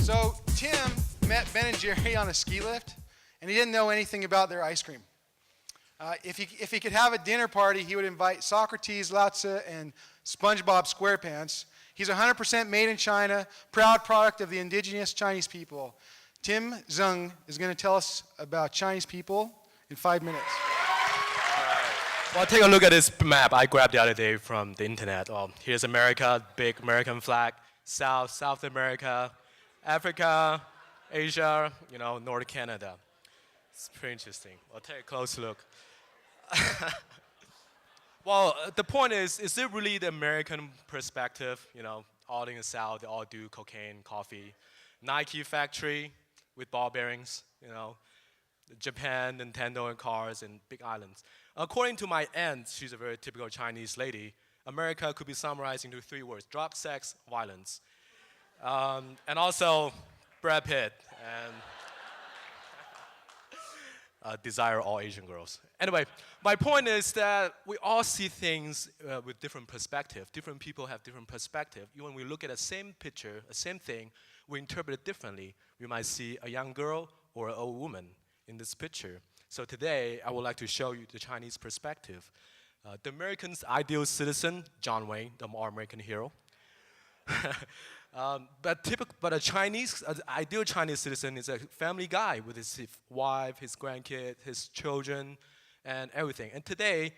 So Tim met Ben and Jerry on a ski lift, and he didn't know anything about their ice cream. If he could have a dinner party, he would invite Socrates, Lao Tzu, and SpongeBob SquarePants. He's 100% made in China, proud product of the indigenous Chinese people. Tim Zheng is going to tell us about Chinese people in 5 minutes. Well, take a look at this map I grabbed the other day from the internet. Here's America, big American flag, South America, Africa, Asia, North Canada. It's pretty interesting. I'll take a close look. Well, the point is it really the American perspective? All in the South, they all do cocaine, coffee. Nike factory with ball bearings, Japan, Nintendo, and cars, and big islands. According to my aunt, she's a very typical Chinese lady, America could be summarized into 3 words: drug, sex, violence. And also Brad Pitt and desire all Asian girls. Anyway, my point is that we all see things with different perspective. Different people have different perspective. When we look at the same picture, the same thing, we interpret it differently. We might see a young girl or an old woman in this picture. So today, I would like to show you the Chinese perspective. The American's ideal citizen, John Wayne, the American hero. But ideal Chinese citizen is a family guy with his wife, his grandkid, his children, and everything. And today,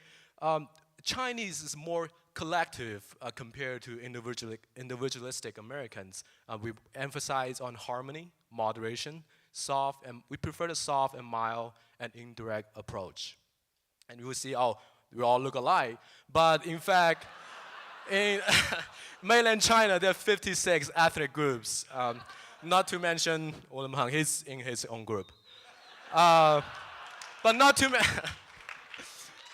Chinese is more collective compared to individualistic Americans. We emphasize on harmony, moderation, soft, and we prefer the soft and mild and indirect approach. And you will see, we all look alike, but in fact, in mainland China, there are 56 ethnic groups, not to mention Wu Hang, he's in his own group. But not too many.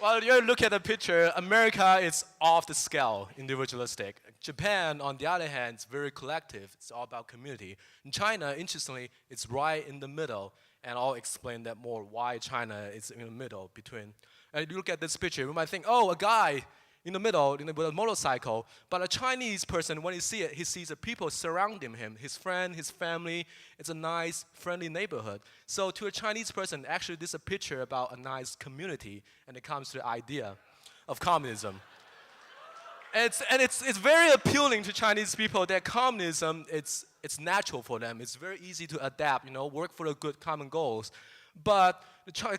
Well, you look at the picture, America is off the scale, individualistic. Japan, on the other hand, is very collective. It's all about community. In China, interestingly, it's right in the middle, and I'll explain that more, why China is in the middle between. And you look at this picture, we might think, a guy in the middle with a motorcycle, but a Chinese person, when he sees it, he sees the people surrounding him, his friend, his family. It's a nice, friendly neighborhood. So to a Chinese person, actually this is a picture about a nice community, and it comes to the idea of communism. It's very appealing to Chinese people that communism, it's natural for them. It's very easy to adapt, work for the good common goals. But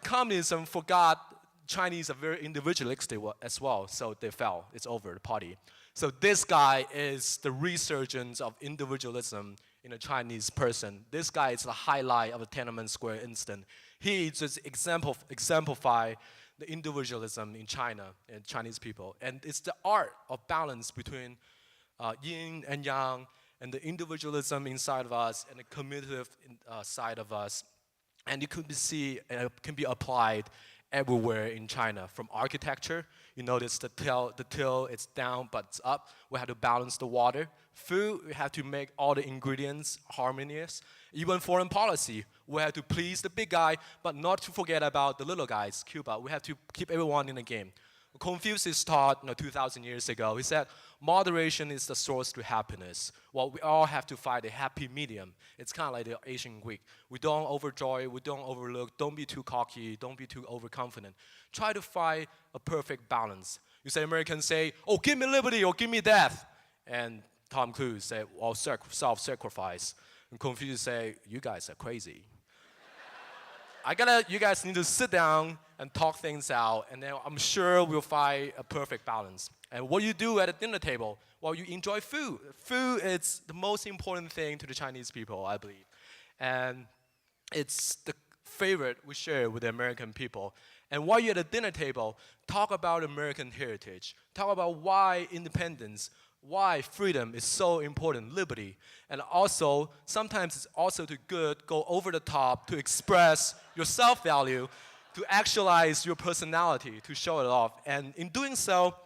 communism forgot Chinese are very individualistic as well, so they fell. It's over, the party. So this guy is the resurgence of individualism in a Chinese person. This guy is the highlight of the Tiananmen Square incident. He just exemplify the individualism in China and Chinese people. And it's the art of balance between yin and yang, and the individualism inside of us and the communicative side of us. And it could can be applied everywhere in China. From architecture, you notice the till, it's down but it's up. We have to balance the water. Food, we have to make all the ingredients harmonious. Even foreign policy, we have to please the big guy, but not to forget about the little guys, Cuba. We have to keep everyone in the game. Confucius taught 2,000 years ago, he said, moderation is the source to happiness. Well, we all have to find a happy medium. It's kind of like the Asian Week. We don't overjoy, we don't overlook, don't be too cocky, don't be too overconfident. Try to find a perfect balance. You say, Americans say, give me liberty or give me death. And Tom Cruise said, self-sacrifice. And Confucius say, you guys are crazy. You guys need to sit down and talk things out, and then I'm sure we'll find a perfect balance. And what you do at a dinner table, well, you enjoy food. Food is the most important thing to the Chinese people, I believe. And it's the favorite we share with the American people. And while you're at a dinner table, talk about American heritage. Talk about why independence, why freedom is so important, liberty. And also, sometimes it's also too good, go over the top to express your self-value, to actualize your personality, to show it off. And in doing so,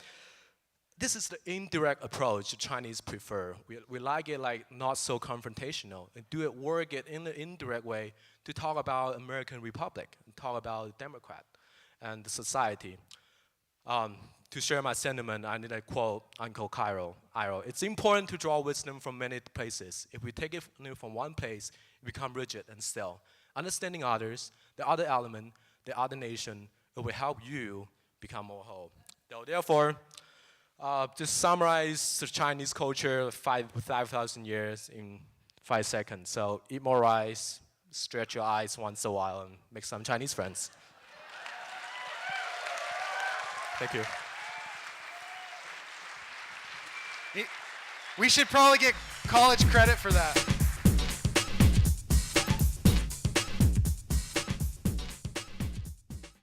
this is the indirect approach the Chinese prefer. We like it like not so confrontational, and work it in an indirect way to talk about American Republic, and talk about Democrat and the society. to share my sentiment, I need to quote Uncle Cairo. It's important to draw wisdom from many places. If we take it from one place, it becomes rigid and still. Understanding others, the other element, the other nation, it will help you become more whole. So therefore, just summarize the Chinese culture 5,000 years in 5 seconds. So eat more rice, stretch your eyes once in a while, and make some Chinese friends. Thank you. We should probably get college credit for that.